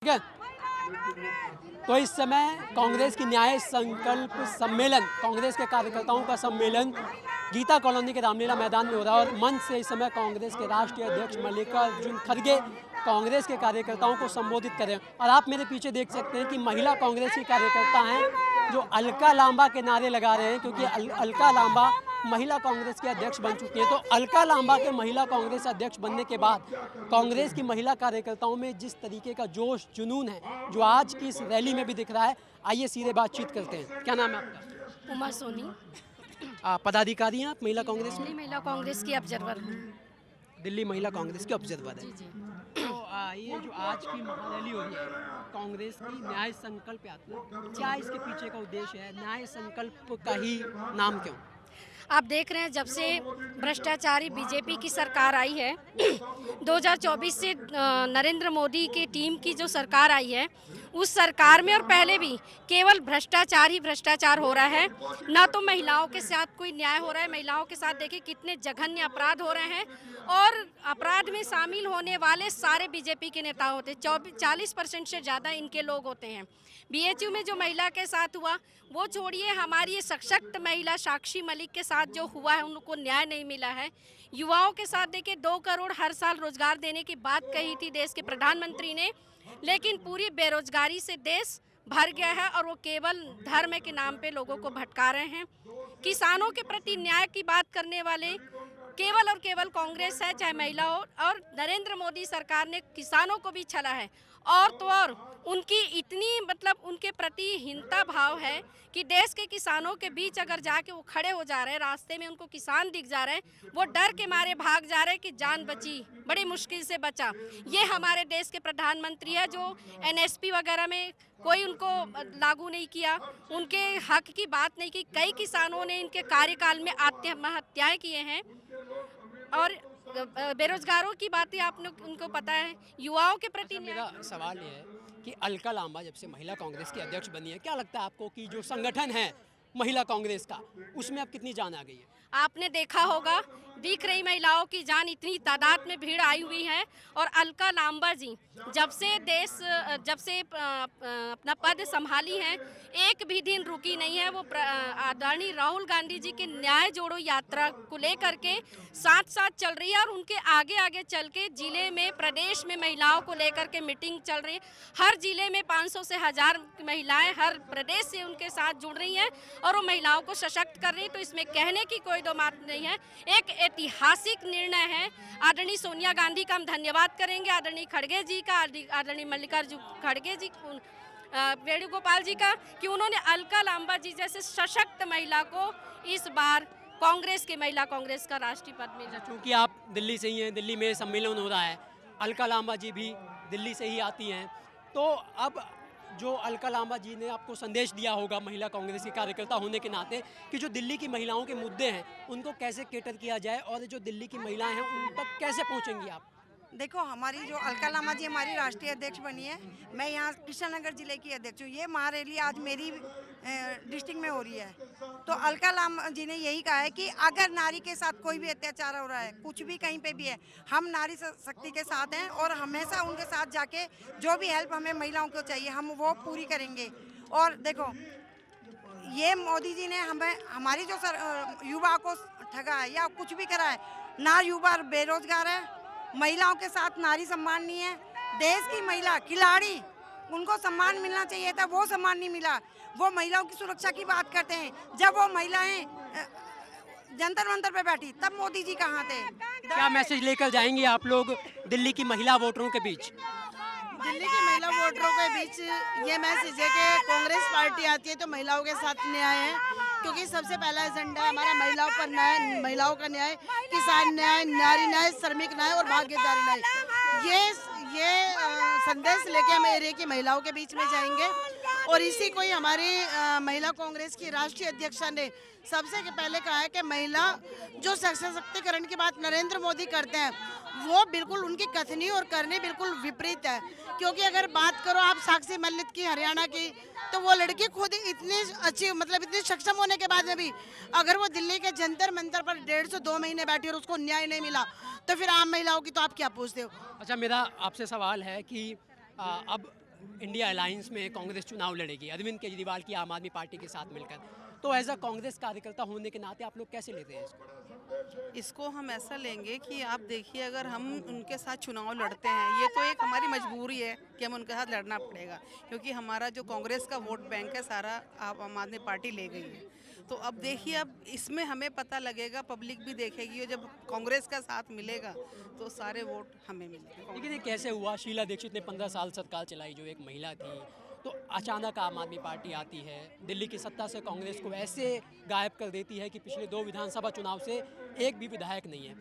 ठीक है। तो इस समय कांग्रेस की न्याय संकल्प सम्मेलन, कांग्रेस के कार्यकर्ताओं का सम्मेलन गीता कॉलोनी के रामलीला मैदान में हो रहा है और मंच से इस समय कांग्रेस के राष्ट्रीय अध्यक्ष मल्लिकार्जुन खड़गे कांग्रेस के कार्यकर्ताओं को संबोधित कर रहे हैं। और आप मेरे पीछे देख सकते हैं कि महिला कांग्रेस की कार्यकर्ता हैं जो अलका लांबा के नारे लगा रहे हैं, क्योंकि अलका लांबा महिला कांग्रेस के अध्यक्ष बन चुकी हैं। तो अलका लांबा के महिला कांग्रेस अध्यक्ष बनने के बाद कांग्रेस की महिला कार्यकर्ताओं में जिस तरीके का जोश जुनून है, जो आज की इस रैली में भी दिख रहा है, आइए सीधे बातचीत करते हैं। क्या नाम है आपका? उमा सोनी। पदाधिकारी हैं आप महिला कांग्रेस में? महिला कांग्रेस की ऑब्जर्वर हूँ। दिल्ली महिला कांग्रेस के ऑब्जर्वर है। जी जी। तो ये जो आज की महारैली हो रही है कांग्रेस की न्याय संकल्प यात्रा, क्या इसके पीछे का उद्देश्य है? न्याय संकल्प का ही नाम क्यों? आप देख रहे हैं जब से भ्रष्टाचारी बीजेपी की सरकार आई है 2024 से नरेंद्र मोदी की टीम की जो सरकार आई है, उस सरकार में और पहले भी केवल भ्रष्टाचार ही भ्रष्टाचार हो रहा है। ना तो महिलाओं के साथ कोई न्याय हो रहा है। महिलाओं के साथ देखिए कितने जघन्य अपराध हो रहे हैं और अपराध में शामिल होने वाले सारे बीजेपी के नेता होते हैं। 40% से ज़्यादा इनके लोग होते हैं। बीएचयू में जो महिला के साथ हुआ वो छोड़िए, हमारी ये सशक्त महिला साक्षी मलिक के साथ जो हुआ है उनको न्याय नहीं मिला है। युवाओं के साथ देखिए 2 करोड़ हर साल रोजगार देने की बात कही थी देश के प्रधानमंत्री ने, लेकिन पूरी बेरोजगारी से देश भर गया है और वो केवल धर्म के नाम पे लोगों को भटका रहे हैं। किसानों के प्रति न्याय की बात करने वाले केवल और केवल कांग्रेस है, चाहे महिला हो। और नरेंद्र मोदी सरकार ने किसानों को भी छला है और तो और उनकी इतनी उनके प्रति हीनता भाव है कि देश के किसानों के बीच अगर जाके वो खड़े हो जा रहे हैं, रास्ते में उनको किसान दिख जा रहे हैं, वो डर के मारे भाग जा रहे हैं कि जान बची, बड़ी मुश्किल से बचा। ये हमारे देश के प्रधानमंत्री है जो एनएसपी वगैरह में कोई उनको लागू नहीं किया, उनके हक की बात नहीं की। कई किसानों ने इनके कार्यकाल में आत्महत्याएं किए हैं और बेरोजगारों की बातें आपने उनको पता है। युवाओं के प्रति मेरा सवाल ये है कि अलका लांबा जब से महिला कांग्रेस की अध्यक्ष बनी है, क्या लगता है आपको कि जो संगठन है महिला कांग्रेस का, उसमें अब कितनी जान आ गई है? आपने देखा होगा दिख रही महिलाओं की जान, इतनी तादाद में भीड़ आई हुई है। और अलका लांबा जी जब से अपना पद संभाली है, एक भी दिन रुकी नहीं है। वो आदरणीय राहुल गांधी जी के न्याय जोड़ो यात्रा को लेकर के साथ साथ चल रही है और उनके आगे आगे चल के जिले में, प्रदेश में महिलाओं को लेकर के मीटिंग चल रही है। हर जिले में 500 से 1000 महिलाएं हर प्रदेश से उनके साथ जुड़ रही हैं और वो महिलाओं को सशक्त कर रही है। तो इसमें कहने की कोई दो बात नहीं है, एक ऐतिहासिक निर्णय है। आदरणीय सोनिया गांधी का हम धन्यवाद करेंगे, आदरणीय खड़गे जी का, आदरणीय मल्लिकार्जुन खड़गे जी, वेणुगोपाल जी का, कि उन्होंने अलका लांबा जी जैसे सशक्त महिला को इस बार कांग्रेस के महिला कांग्रेस का राष्ट्रीय पद मिला। चूँकि आप दिल्ली से ही हैं, दिल्ली में सम्मेलन हो रहा है, अलका लांबा जी भी दिल्ली से ही आती हैं, तो अब जो अलका लांबा जी ने आपको संदेश दिया होगा महिला कांग्रेस की कार्यकर्ता होने के नाते, कि जो दिल्ली की महिलाओं के मुद्दे हैं उनको कैसे केटर किया जाए और जो दिल्ली की महिलाएं हैं उन तक कैसे पहुंचेंगी आप? देखो, हमारी जो अलका लांबा जी हमारी राष्ट्रीय अध्यक्ष बनी है, मैं यहाँ कृष्णनगर जिले की अध्यक्ष हूँ। ये महारैली आज मेरी डिस्ट्रिक्ट में हो रही है। तो अलका लांबा जी ने यही कहा है कि अगर नारी के साथ कोई भी अत्याचार हो रहा है, कुछ भी कहीं पे भी है, हम नारी शक्ति के साथ हैं और हमेशा उनके साथ जाके जो भी हेल्प हमें महिलाओं को चाहिए हम वो पूरी करेंगे। और देखो, ये मोदी जी ने हमारी जो युवा को ठगा है या कुछ भी करा है, ना युवा बेरोजगार है, महिलाओं के साथ नारी सम्मान नहीं है। देश की महिला खिलाड़ी, उनको सम्मान मिलना चाहिए था, वो सम्मान नहीं मिला। वो महिलाओं की सुरक्षा की बात करते हैं, जब वो महिलाएं जंतर मंतर पे बैठी तब मोदी जी कहाँ थे? क्या मैसेज लेकर जाएंगे आप लोग दिल्ली की महिला वोटरों के बीच? दिल्ली की महिला वोटरों के बीच ये मैसेज है कि कांग्रेस पार्टी आती है तो महिलाओं के साथ न्याय है, क्योंकि सबसे पहला एजेंडा हमारा महिलाओं पर न्याय, महिलाओं का न्याय, किसान न्याय, नारी न्याय, श्रमिक न्याय और भागीदारी न्याय। ये संदेश लेके हम एरिया की महिलाओं के बीच में जाएंगे और इसी को ही हमारी महिला कांग्रेस की राष्ट्रीय अध्यक्षा ने सबसे पहले कहा है कि महिला जो सशक्तिकरण की बात नरेंद्र मोदी करते हैं वो बिल्कुल उनकी कथनी और करनी बिल्कुल विपरीत है। क्योंकि अगर बात करो आप साक्षी मलिक की, हरियाणा की, तो वो लड़की खुद इतनी अच्छी इतनी सक्षम होने के बाद में भी अगर वो दिल्ली के जंतर मंतर पर 1.5 से 2 महीने बैठी और उसको न्याय नहीं मिला, तो फिर आम महिलाओं की तो आप क्या पूछते हो? अच्छा, मेरा आपसे सवाल है कि अब इंडिया अलायंस में कांग्रेस चुनाव लड़ेगी अरविंद केजरीवाल की आम आदमी पार्टी के साथ मिलकर, तो एज अ कांग्रेस कार्यकर्ता होने के नाते आप लोग कैसे लेते हैं इसको? इसको हम ऐसा लेंगे कि आप देखिए, अगर हम उनके साथ चुनाव लड़ते हैं, ये तो एक हमारी मजबूरी है कि हम उनके साथ लड़ना पड़ेगा, क्योंकि हमारा जो कांग्रेस का वोट बैंक है सारा आम आदमी पार्टी ले गई है। तो अब देखिए, अब इसमें हमें पता लगेगा, पब्लिक भी देखेगी, और जब कांग्रेस का साथ मिलेगा तो सारे वोट हमें मिलेंगे। लेकिन ये कैसे हुआ? शीला दीक्षित ने 15 साल सरकार चलाई, जो एक महिला थी, तो अचानक आम आदमी पार्टी आती है, दिल्ली की सत्ता से कांग्रेस को ऐसे गायब कर देती है कि पिछले 2 विधानसभा चुनाव से एक भी विधायक नहीं है।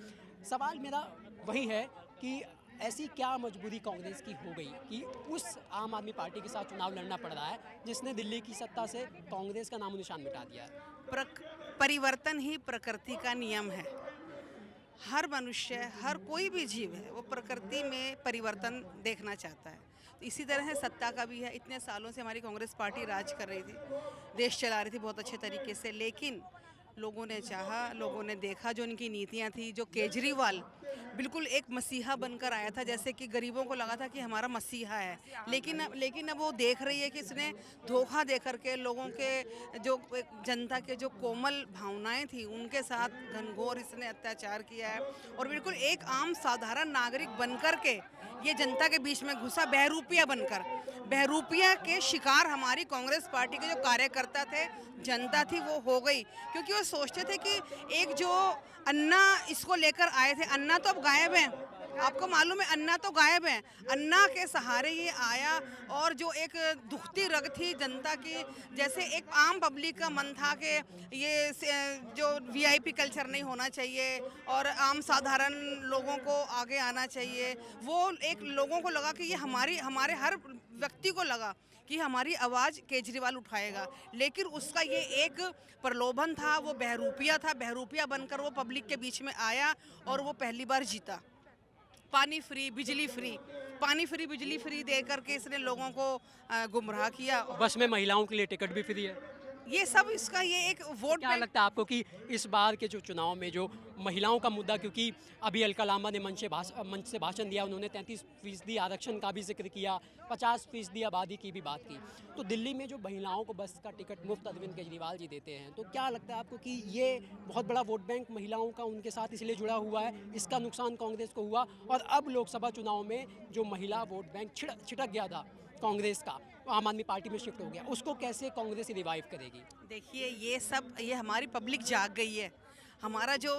सवाल मेरा वही है कि ऐसी क्या मजबूरी कांग्रेस की हो गई कि उस आम आदमी पार्टी के साथ चुनाव लड़ना पड़ रहा है जिसने दिल्ली की सत्ता से कांग्रेस का नामो निशान मिटा दिया है? परिवर्तन ही प्रकृति का नियम है। हर मनुष्य, हर कोई भी जीव है, वो प्रकृति में परिवर्तन देखना चाहता है। तो इसी तरह से सत्ता का भी है। इतने सालों से हमारी कांग्रेस पार्टी राज कर रही थी, देश चला रही थी बहुत अच्छे तरीके से, लेकिन लोगों ने चाहा, लोगों ने देखा जो उनकी नीतियां थी, जो केजरीवाल बिल्कुल एक मसीहा बनकर आया था, जैसे कि गरीबों को लगा था कि हमारा मसीहा है, लेकिन अब वो देख रही है कि इसने धोखा दे करके लोगों के, जो जनता के जो कोमल भावनाएं थी, उनके साथ घनघोर इसने अत्याचार किया है, और बिल्कुल एक आम साधारण नागरिक बनकर के ये जनता के बीच में घुसा, बहरूपिया बनकर। बहरूपिया के शिकार हमारी कांग्रेस पार्टी के जो कार्यकर्ता थे, जनता थी, वो हो गई, क्योंकि वो सोचते थे कि एक जो अन्ना इसको लेकर आए थे, अन्ना तो अब गायब है, आपको मालूम है, अन्ना तो गायब है। अन्ना के सहारे ये आया, और जो एक दुखती रग थी जनता की, जैसे एक आम पब्लिक का मन था कि ये जो वीआईपी कल्चर नहीं होना चाहिए और आम साधारण लोगों को आगे आना चाहिए, वो एक लोगों को लगा कि ये हमारे हर व्यक्ति को लगा कि हमारी आवाज़ केजरीवाल उठाएगा, लेकिन उसका ये एक प्रलोभन था, वो बहरूपिया था, बहरूपिया बनकर वो पब्लिक के बीच में आया और वो पहली बार जीता। पानी फ्री, बिजली फ्री, पानी फ्री, बिजली फ्री दे करके इसने लोगों को गुमराह किया। बस में महिलाओं के लिए टिकट भी फ्री है। ये सब इसका ये एक वोट क्या लगता है आपको कि इस बार के जो चुनाव में जो महिलाओं का मुद्दा, क्योंकि अभी अलका लांबा ने मंच से भाषण दिया, उन्होंने 33% आरक्षण का भी जिक्र किया, 50% आबादी की भी बात की, तो दिल्ली में जो महिलाओं को बस का टिकट मुफ्त अरविंद केजरीवाल जी देते हैं, तो क्या लगता है आपको कि ये बहुत बड़ा वोट बैंक महिलाओं का उनके साथ इसलिए जुड़ा हुआ है, इसका नुकसान कांग्रेस को हुआ, और अब लोकसभा चुनाव में जो महिला वोट बैंक छिटक गया था कांग्रेस का, आम आदमी पार्टी में शिफ्ट हो गया, उसको कैसे कांग्रेस रिवाइव करेगी? देखिए, ये हमारी पब्लिक जाग गई है। हमारा जो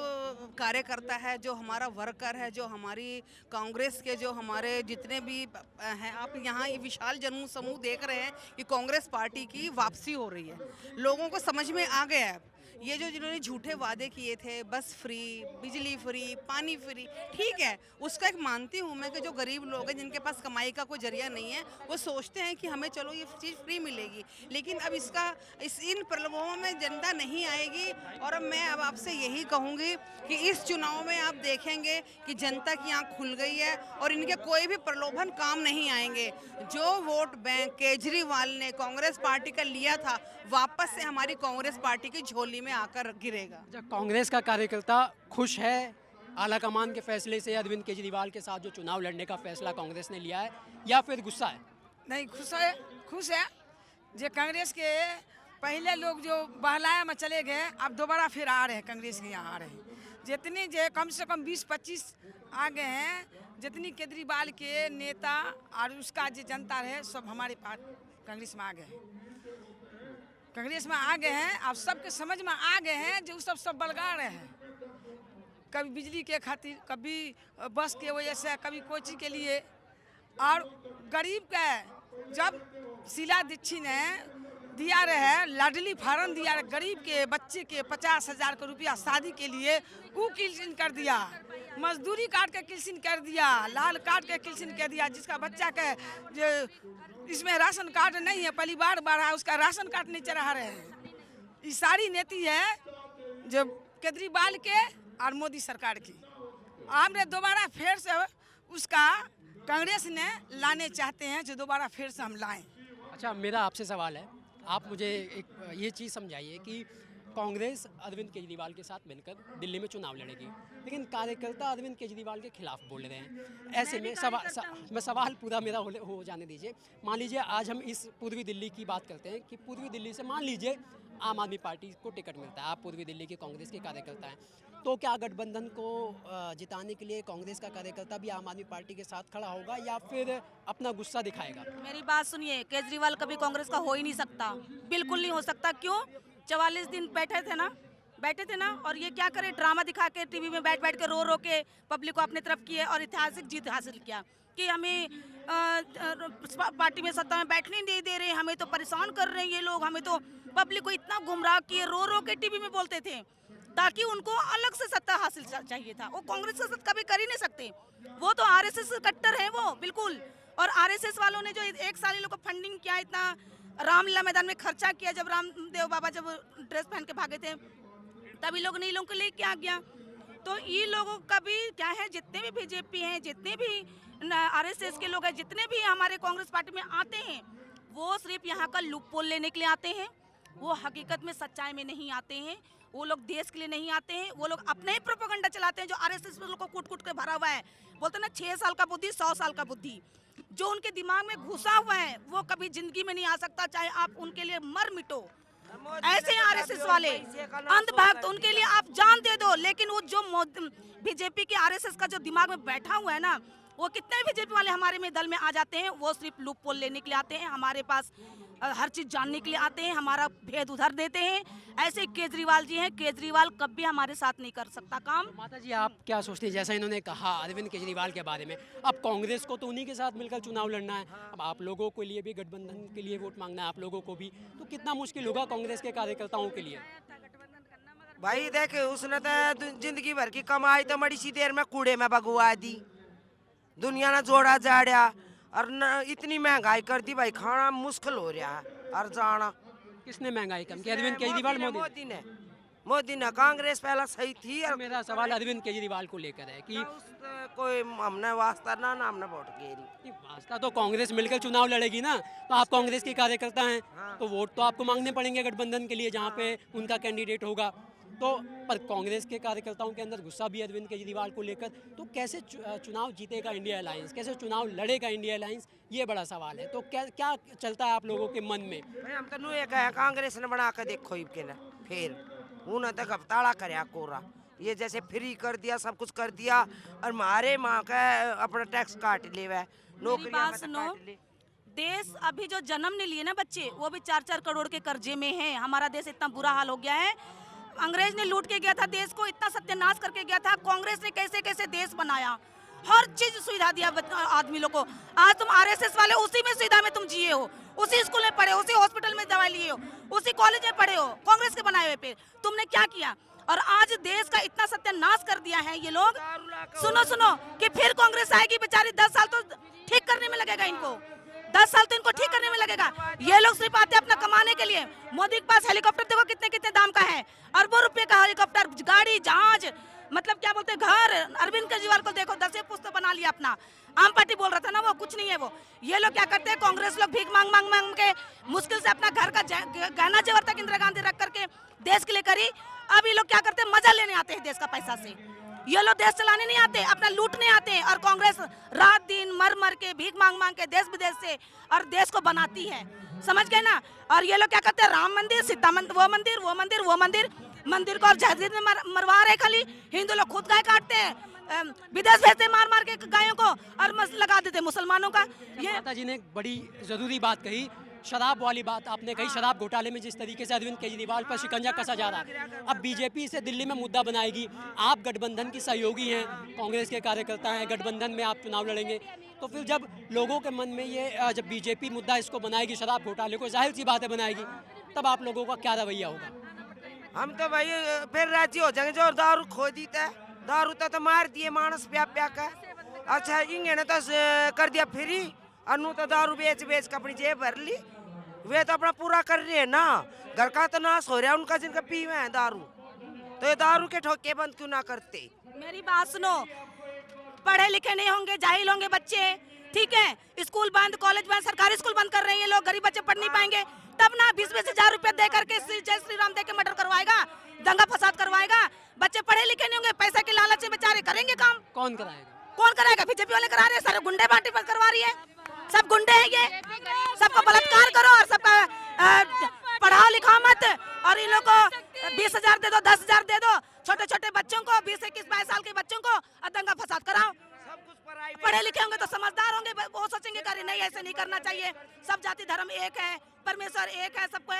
कार्यकर्ता है, जो हमारा वर्कर है, जो हमारी कांग्रेस के जो हमारे जितने भी हैं, आप यहाँ ये विशाल जन समूह देख रहे हैं कि कांग्रेस पार्टी की वापसी हो रही है। लोगों को समझ में आ गया है, ये जो जिन्होंने झूठे वादे किए थे, बस फ्री, बिजली फ्री, पानी फ्री, ठीक है, उसका एक मानती हूँ मैं कि जो गरीब लोग हैं, जिनके पास कमाई का कोई जरिया नहीं है, वो सोचते हैं कि हमें चलो ये चीज़ फ्री मिलेगी, लेकिन अब इन प्रलोभनों में जनता नहीं आएगी। और अब मैं आपसे यही कहूँगी कि इस चुनाव में आप देखेंगे कि जनता की आँख खुल गई है और इनके कोई भी प्रलोभन काम नहीं आएंगे। जो वोट बैंक केजरीवाल ने कांग्रेस पार्टी का लिया था, वापस से हमारी कांग्रेस पार्टी की झोली में आकर गिरेगा। जब कांग्रेस का कार्यकर्ता खुश है आला कमान के फैसले से, अरविंद केजरीवाल के साथ जो चुनाव लड़ने का फैसला कांग्रेस ने लिया है, या फिर गुस्सा है? नहीं, खुश है जो कांग्रेस के पहले लोग जो बहलाया में चले गए, अब दोबारा फिर आ रहे हैं, कांग्रेस के यहाँ आ रहे हैं। जितनी जो कम से कम 20-25 आ गए हैं, जितनी केजरीवाल के नेता और उसका जो जनता रहे, सब हमारे पास कांग्रेस में आ गए हैं, कांग्रेस में आ गए हैं। अब सबके समझ में आ गए हैं जो सब बलगा रहे हैं, कभी बिजली के खातिर, कभी बस के वजह से, कभी कोई चीज़ के लिए। और गरीब के जब शीला दीक्षित ने दिया रहे, लाडली फार्म दिया रहे, गरीब के बच्चे के 50,000 का रुपया शादी के लिए, वो किल्सिन कर दिया, मजदूरी काट के किल्सिन कर दिया, लाल काट के किल्सिन कर दिया। जिसका बच्चा के जो इसमें राशन कार्ड नहीं है, परिवार बढ़ा, उसका राशन कार्ड नहीं चढ़ा रहे हैं। ये सारी नीति है जो केजरीवाल के और मोदी सरकार की। हमने दोबारा फिर से उसका कांग्रेस ने लाने चाहते हैं, जो दोबारा फिर से हम लाएं। अच्छा, मेरा आपसे सवाल है, आप मुझे एक ये चीज़ समझाइए कि कांग्रेस अरविंद केजरीवाल के साथ मिलकर दिल्ली में चुनाव लड़ेगी, लेकिन कार्यकर्ता अरविंद केजरीवाल के खिलाफ बोल रहे हैं। ऐसे में मैं सवाल पूरा मेरा हो जाने दीजिए। मान लीजिए आज हम इस पूर्वी दिल्ली की बात करते हैं कि पूर्वी दिल्ली से मान लीजिए आम आदमी पार्टी को टिकट मिलता है, आप पूर्वी दिल्ली के कांग्रेस के कार्यकर्ता हैं, तो क्या गठबंधन को जिताने के लिए कांग्रेस का कार्यकर्ता भी आम आदमी पार्टी के साथ खड़ा होगा या फिर अपना गुस्सा दिखाएगा? मेरी बात सुनिए, केजरीवाल कभी कांग्रेस का हो ही नहीं सकता, बिल्कुल नहीं हो सकता। क्यों? 44 दिन बैठे थे ना, और ये क्या करे, ड्रामा दिखा के टीवी में बैठ के रो रो के पब्लिक को अपनी तरफ किए और ऐतिहासिक जीत हासिल किया कि हमें पार्टी में सत्ता में बैठने नहीं दे रहे, हमें तो परेशान कर रहे हैं ये लोग, हमें तो पब्लिक को इतना गुमराह किए, रो रो के टीवी में बोलते थे ताकि उनको अलग से सत्ता हासिल चाहिए था। वो कांग्रेस के साथ कभी कर ही नहीं सकते, वो तो आरएसएस कट्टर है वो बिल्कुल। और आरएसएस वालों ने जो एक साल इन लोग को फंडिंग किया, इतना रामलीला मैदान में खर्चा किया, जब रामदेव बाबा जब ड्रेस पहन के भागे थे तभी लोग नहीं, लोगों को लेके आ गया। तो ये लोगों का भी क्या है, जितने भी बीजेपी हैं, जितने भी आरएसएस के लोग हैं, जितने भी हमारे कांग्रेस पार्टी में आते हैं, वो सिर्फ यहाँ का लूपहोल लेने के लिए आते हैं, वो हकीकत में सच्चाई में नहीं आते हैं, वो लोग देश के लिए नहीं आते हैं, वो लोग अपने ही प्रोपेगेंडा चलाते हैं जो आरएसएस में लोग को कूट के भरा हुआ है। बोलते ना 6 साल का बुद्धि 100 साल का बुद्धि, जो उनके दिमाग में घुसा हुआ है वो कभी जिंदगी में नहीं आ सकता, चाहे आप उनके लिए मर मिटो। ऐसे आरएसएस वाले अंधभक्त, उनके लिए आप जान दे दो, लेकिन वो जो बीजेपी के आरएसएस का जो दिमाग में बैठा हुआ है ना, वो कितने बीजेपी वाले हमारे में दल में आ जाते हैं, वो सिर्फ लूपहोल लेने के लिए आते हैं, हमारे पास हर चीज जानने के लिए आते हैं, हमारा भेद उधर देते हैं। ऐसे केजरीवाल जी हैं, केजरीवाल कभी हमारे साथ नहीं कर सकता काम। माता जी आप क्या सोचते हैं, जैसा इन्होंने कहा अरविंद केजरीवाल के बारे में, अब कांग्रेस को तो उन्हीं के साथ मिलकर चुनाव लड़ना है, अब आप लोगों के लिए भी गठबंधन के लिए वोट मांगना है, आप लोगों को भी, तो कितना मुश्किल होगा कांग्रेस के कार्यकर्ताओं के लिए? भाई देख, उसने तो जिंदगी भर की कमाई तो बड़ी सी देर में कूड़े में भगवा दी, दुनिया ने जोड़ा जाड़ा, और न इतनी महंगाई कर दी भाई, खाना मुश्किल हो रहा है और जाना। किसने महंगाई कम की, अरविंद केजरीवाल? मोदी ने कांग्रेस पहला सही थी। और मेरा सवाल अरविंद केजरीवाल को लेकर है कि कोई हमने वास्ता ना हमने वोट किए, वास्ता तो कांग्रेस मिलकर चुनाव लड़ेगी ना, तो आप कांग्रेस के कार्यकर्ता हैं, तो वोट तो आपको मांगने पड़ेंगे गठबंधन के लिए जहाँ पे उनका कैंडिडेट होगा। तो पर कांग्रेस के कार्यकर्ताओं के अंदर गुस्सा भी अरविंद केजरीवाल को लेकर, तो कैसे चुनाव जीतेगा इंडिया अलायंस, कैसे चुनाव लड़ेगा इंडिया अलायंस, ये बड़ा सवाल है। तो क्या चलता है आप लोगों के मन में? हम तो ये कहे कांग्रेस ने बना के देखो के ना, फिर उन्हें तक हफ्ताड़ा कर कोरा, ये जैसे फ्री कर दिया, सब कुछ कर दिया, और हमारे माँ का अपना टैक्स काट ले, नौकरी सुनो, देश अभी जो जन्म ने लिए ना बच्चे, वो भी 4-4 करोड़ के कर्जे में है। हमारा देश इतना बुरा हाल हो गया है, अंग्रेज ने लूट के गया था देश को, इतना सत्यानाश करके गया था। कांग्रेस ने कैसे कैसे देश बनाया, हर चीज सुविधा दिया आदमी लोग को। आज तुम आरएसएस वाले उसी में सुविधा में तुम जिए हो, उसी स्कूल में पढ़े, उसी हॉस्पिटल में दवाई लिए हो, उसी कॉलेज में पढ़े हो, कांग्रेस के बनाए हुए पे तुमने क्या किया? और आज देश का इतना सत्यानाश कर दिया है ये लोग। सुनो कि फिर कांग्रेस आएगी, बेचारी 10 साल तो ठीक करने में लगेगा इनको, 10 साल तो इनको ठीक करने में लगेगा। ये लोग सिर्फ आते अपना कमाने के लिए। मोदी के पास हेलीकॉप्टर देखो कितने कितने दाम का है, अरबों रुपए का हेलीकॉप्टर, गाड़ी, जहाज, मतलब क्या बोलते हैं घर। अरविंद केजरीवाल को देखो 10 पुस्तक बना लिया अपना। आम पार्टी बोल रहा था ना, वो कुछ नहीं है वो। ये लोग क्या करते हैं, कांग्रेस लोग भीख मांग के मुश्किल से अपना घर का गहना जेवर तक इंदिरा गांधी रख करके देश के लिए करी। अब ये लोग क्या करते हैं, मजा लेने आते हैं देश का पैसा से। ये लोग देश चलाने नहीं आते, अपना लूटने आते हैं। और कांग्रेस रात दिन मर के भीख मांग के देश विदेश से और देश को बनाती है, समझ गए ना। और ये लोग क्या करते हैं, राम मंदिर, सीता मंदिर, वो मंदिर को और जहरीज में मरवा रहे। खाली हिंदू लोग खुद गाय काटते हैं, विदेश भेजते मार के गायों को, और लगा देते मुसलमानों का। ये माता जी ने बड़ी जरूरी बात कही, शराब वाली बात आपने कही। शराब घोटाले में जिस तरीके से अरविंद केजरीवाल पर शिकंजा कसा जा रहा है, अब बीजेपी इसे दिल्ली में मुद्दा बनाएगी। आप गठबंधन की सहयोगी हैं, कांग्रेस के कार्यकर्ता हैं, गठबंधन में आप चुनाव लड़ेंगे, तो फिर जब लोगों के मन में ये जब बीजेपी मुद्दा इसको बनाएगी, शराब घोटाले को, जाहिर सी बात है बनाएगी, तब आप लोगों का क्या रवैया होगा? हम तो भाई फिर राजी हो जाएंगे। जो दारू खो दीता है, दारू तो मार दिए मानस प्या का। अच्छा इन्हें तो कर दिया फ्री, अनु तो दारू बेच के अपनी जेब भर ली। वे तो अपना पूरा कर रहे हैं ना, घर का तो नाश हो रहा है उनका, जिनका पी हुए हैं दारू। तो ये दारू के ठोके बंद क्यों ना करते? मेरी बात सुनो, पढ़े लिखे नहीं होंगे, जाहिल होंगे बच्चे, ठीक है, स्कूल बंद, कॉलेज बंद, सरकारी स्कूल बंद कर रहे हैं ये लोग, गरीब बच्चे पढ़ नहीं पाएंगे, तब ना 20-20 हजार रुपए दे करके जय श्री राम दे के मर्डर करवाएगा, दंगा फसाद करवाएगा। बच्चे पढ़े लिखे नहीं होंगे, पैसे के लालच में बेचारे करेंगे काम। कौन कराएगा? कौन कराएगा? बीजेपी वाले करा रहे हैं, सारे गुंडे बांटे पर करवा रही है, सब गुंडे हैं ये, सबको बलात्कार करो और सबका पढ़ाओ लिखाओ मत, और इन लोग को 20,000 दे दो, 10,000 दे दो, छोटे छोटे बच्चों को, 20-21-22 साल के बच्चों को दंगा फसाद कराओ। पढ़े लिखे होंगे तो समझदार होंगे, वो सोचेंगे कि नहीं ऐसे नहीं करना चाहिए, सब जाति धर्म एक है, परमेश्वर एक है, सबको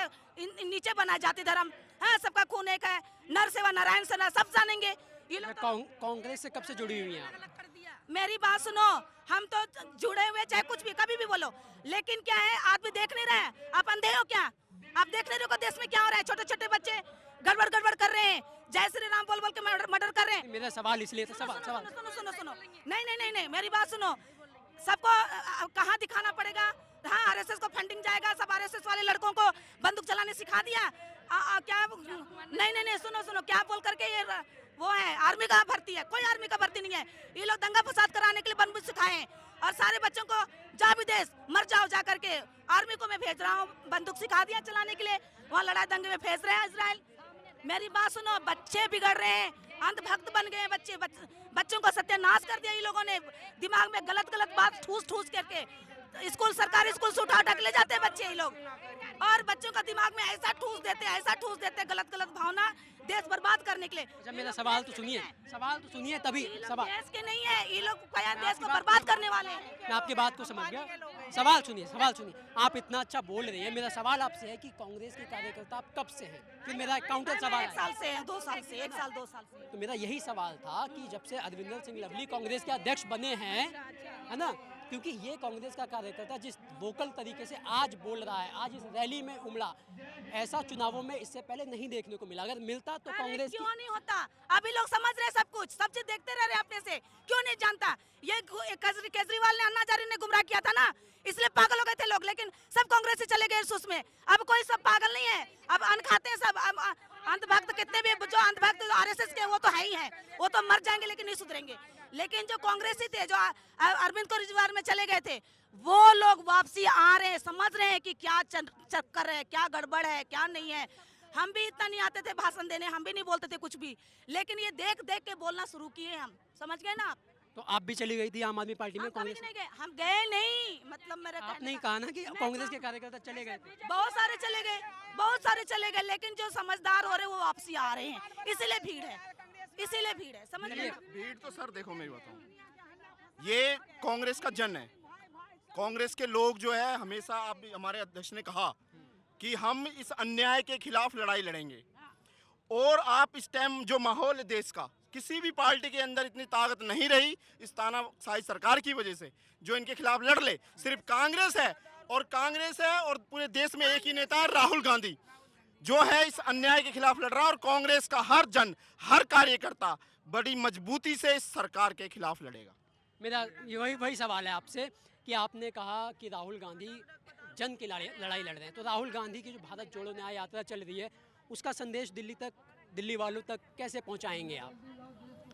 नीचे बना जाति धर्म है, सबका खून एक है, नर सेवा नारायण सेवा, सब जानेंगे ये लोग। कांग्रेस से कब से जुड़ी हुई हैं आप? मेरी बात सुनो, हम तो जुड़े हुए चाहे कुछ भी कभी भी बोलो, लेकिन क्या है आदमी देख नहीं रहे हैं, आप अंधे हो क्या? आप देख नहीं रहे हो देश में क्या हो रहा है? छोटे छोटे बच्चे गड़बड़ गड़बड़ कर रहे हैं, जय श्री राम बोल बोल के मर्डर कर रहे हैं। मेरा सवाल इसलिए था, सवाल सुनो, नहीं नहीं नहीं नहीं, मेरी बात सुनो, सबको कहाँ दिखाना पड़ेगा? हाँ, आरएसएस को फंडिंग जाएगा, सब आरएसएस वाले लड़कों को बंदूक चलाने सिखा दिया। क्या नहीं सुनो, क्या बोल करके ये वो है आर्मी का भर्ती है? कोई आर्मी का भर्ती नहीं है, ये लोग दंगा फसाद कराने के लिए बंदूक सिखाए हैं, और सारे बच्चों को जा विदेश मर जाओ जा करके, आर्मी को मैं भेज रहा हूँ, बंदूक सिखा दिया चलाने के लिए, वहाँ लड़ाई दंगे में भेज रहे हैं इजराइल। मेरी बात सुनो, बच्चे बिगड़ रहे हैं, अंधभक्त बन गए हैं बच्चे, बच्चों का सत्यानाश कर दिया ये लोगों ने, दिमाग में गलत गलत बात ठूस करके, स्कूल सरकारी स्कूल से उठा ले जाते हैं बच्चे ये लोग, और बच्चों का दिमाग में ऐसा ठूस देते गलत भावना, देश बर्बाद करने के लिए। अच्छा, मेरा सवाल तो सुनिए तभी सवाल। देश के नहीं है ये लोग, देश को बर्बाद करने वाले हैं। मैं आपकी बात को समझ गया, सवाल सुनिए। आप इतना अच्छा बोल रही है, मेरा सवाल आपसे है कि कांग्रेस के कार्यकर्ता आप कब से हैं? फिर मेरा काउंटर सवाल 1 साल से है, 2 साल से, 1 साल 2 साल से। तो मेरा यही सवाल था कि जब से अरविंदर सिंह लवली कांग्रेस के अध्यक्ष बने हैं, है ना, क्योंकि ये कांग्रेस का कार्यकर्ता जिस वोकल तरीके से आज बोल रहा है, आज इस रैली में उमड़ा, ऐसा चुनावों में इससे पहले नहीं देखने को मिला। अगर मिलता तो कांग्रेस क्यों नहीं होता? अभी लोग समझ रहे सब कुछ, सब चीज देखते रह रहे अपने से, क्यों नहीं जानता? ये केजरीवाल ने, अन्ना हजारे ने गुमराह किया था ना, इसलिए पागल हो गए थे लोग, लेकिन सब कांग्रेस से चले गए उस में। अब कोई सब पागल नहीं है, अब अन्न खाते हैं सब। अंधभक्त कितने भी जो अंधभक्त आरएसएस के वो तो है ही है, वो तो मर जाएंगे लेकिन नहीं सुधरेंगे। लेकिन जो कांग्रेसी थे, जो अरविंद केजरीवाल में चले गए थे, वो लोग वापसी आ रहे हैं, समझ रहे हैं कि क्या चक्कर है, क्या गड़बड़ है, क्या नहीं है। हम भी इतना नहीं आते थे भाषण देने, हम भी नहीं बोलते थे कुछ भी, लेकिन ये देख देख के बोलना शुरू किए हम, समझ गए ना? तो आप भी चली गई थी आम आदमी पार्टी में? कांग्रेस नहीं गए, हम गए नहीं, मतलब मेरा आपने कहा ना कि कांग्रेस के कार्यकर्ता चले गए थे। बहुत सारे चले गए, लेकिन जो समझदार हो रहे वो वापसी आ रहे हैं, इसीलिए भीड़ है, समझ गए? भीड़ तो सर देखो, मैं बताऊं, ये कांग्रेस का जन है। कांग्रेस के लोग जो है, हमेशा आप हमारे अध्यक्ष ने कहा कि हम इस अन्याय के खिलाफ लड़ाई लड़ेंगे, और आप इस टाइम जो माहौल है देश का, किसी भी पार्टी के अंदर इतनी ताकत नहीं रही इस तानाशाही सरकार की वजह से जो इनके खिलाफ लड़ ले। सिर्फ कांग्रेस है, और पूरे देश में एक ही नेता है, राहुल गांधी, जो है इस अन्याय के खिलाफ लड़ रहा है। और कांग्रेस का हर जन, हर कार्यकर्ता बड़ी मजबूती से इस सरकार के खिलाफ लड़ेगा। मेरा वही सवाल है आपसे कि आपने कहा कि राहुल गांधी जन की लड़ाई लड़ रहे हैं, तो राहुल गांधी की जो भारत जोड़ो न्याय यात्रा चल रही है, उसका संदेश दिल्ली वालों तक कैसे पहुंचाएंगे आप?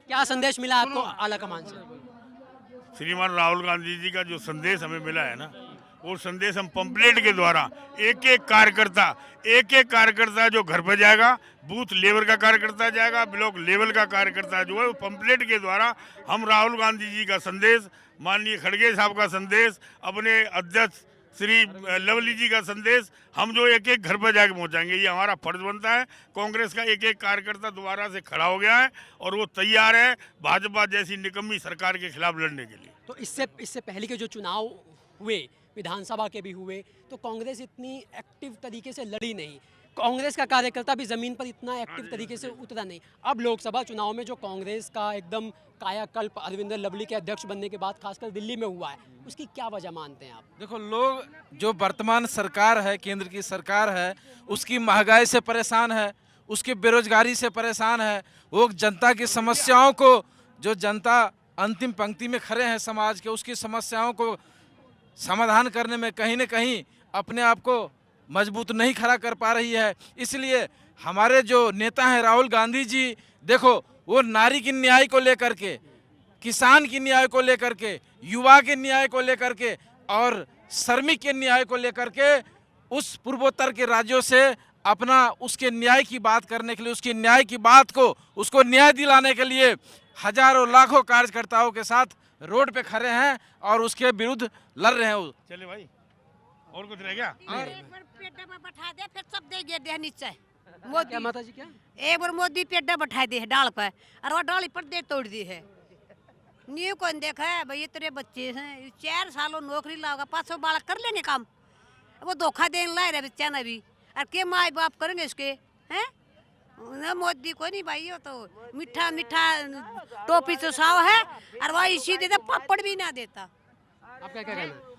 क्या संदेश मिला आपको आला कमान से? श्रीमान राहुल गांधी जी का जो संदेश हमें मिला है ना, वो संदेश हम पंपलेट के द्वारा एक एक कार्यकर्ता जो घर पे जाएगा, बूथ लेवल का कार्यकर्ता जाएगा, ब्लॉक लेवल का कार्यकर्ता जो है, वो पंपलेट के द्वारा हम राहुल गांधी जी का संदेश, माननीय खड़गे साहब का संदेश, अपने अध्यक्ष श्री लवली जी का संदेश, हम जो एक एक घर पर जाके पहुंचाएंगे। ये हमारा फर्ज बनता है। कांग्रेस का एक एक कार्यकर्ता दोबारा से खड़ा हो गया है और वो तैयार है भाजपा जैसी निकम्मी सरकार के खिलाफ लड़ने के लिए। तो इससे पहले के जो चुनाव हुए, विधानसभा के भी हुए, तो कांग्रेस इतनी एक्टिव तरीके से लड़ी नहीं, कांग्रेस का कार्यकर्ता भी ज़मीन पर इतना एक्टिव तरीके से उतरा नहीं। अब लोकसभा चुनाव में जो कांग्रेस का एकदम कायाकल्प अरविंदर लवली के अध्यक्ष बनने के बाद खासकर दिल्ली में हुआ है, उसकी क्या वजह मानते हैं आप? देखो, लोग जो वर्तमान सरकार है, केंद्र की सरकार है, उसकी महंगाई से परेशान है, उसकी बेरोजगारी से परेशान है। वो जनता की समस्याओं को, जो जनता अंतिम पंक्ति में खड़े हैं समाज के, उसकी समस्याओं को समाधान करने में कहीं न कहीं अपने आप को मजबूत नहीं खड़ा कर पा रही है। इसलिए हमारे जो नेता हैं राहुल गांधी जी, देखो, वो नारी की न्याय को लेकर के किसान की न्याय को लेकर के, युवा के न्याय को लेकर के और श्रमिक के न्याय को लेकर के उस पूर्वोत्तर के राज्यों से अपना उसके न्याय की बात करने के लिए, उसकी न्याय की बात को, उसको न्याय दिलाने के लिए हजारों लाखों कार्यकर्ताओं के साथ रोड पे खड़े हैं और उसके विरुद्ध लड़ रहे हैं। चले भाई, और कुछ रह गया? बैठा दे फिर सब दे दे नीचे क्या माता जी क्या? एक बार मोदी पेड्डा बैठा दे है डाल पे और वो डाली पर दे तोड़ दी है। न्यू कौन देखा है भाई, इतने बच्चे हैं 4 सालों नौकरी लाओगा 500 बालक कर लेंगे काम, वो धोखा देने ला रहे बच्चा ना भी, और के माँ बाप करेंगे इसके हैं ना। मोदी को नहीं भाई, वो तो मीठा मीठा टोपी तो साव है और वह इसी देता पापड़ भी ना देता। आपका क्या कहना है?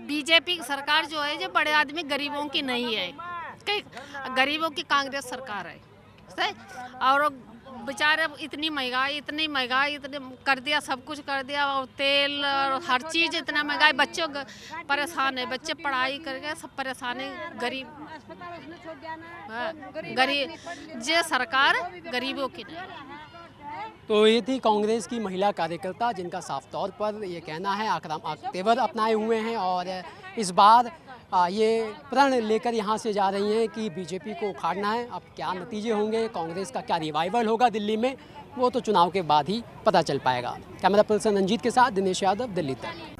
बीजेपी की सरकार जो है जो बड़े आदमी गरीबों की नहीं है, गरीबों की कांग्रेस सरकार है सही। और बेचारे इतनी महंगाई इतने कर दिया, सब कुछ कर दिया, और तेल और हर चीज़ इतना महंगाई, बच्चों परेशान है, बच्चे पढ़ाई करके सब परेशान है, गरीब ये सरकार गरीबों की नहीं। तो ये थी कांग्रेस की महिला कार्यकर्ता जिनका साफ तौर पर ये कहना है, आक्रामक तेवर अपनाए हुए हैं और इस बार ये प्रण लेकर यहाँ से जा रही हैं कि बीजेपी को उखाड़ना है। अब क्या नतीजे होंगे, कांग्रेस का क्या रिवाइवल होगा दिल्ली में, वो तो चुनाव के बाद ही पता चल पाएगा। कैमरा पर्सन रंजीत के साथ दिनेश यादव, दिल्ली तक।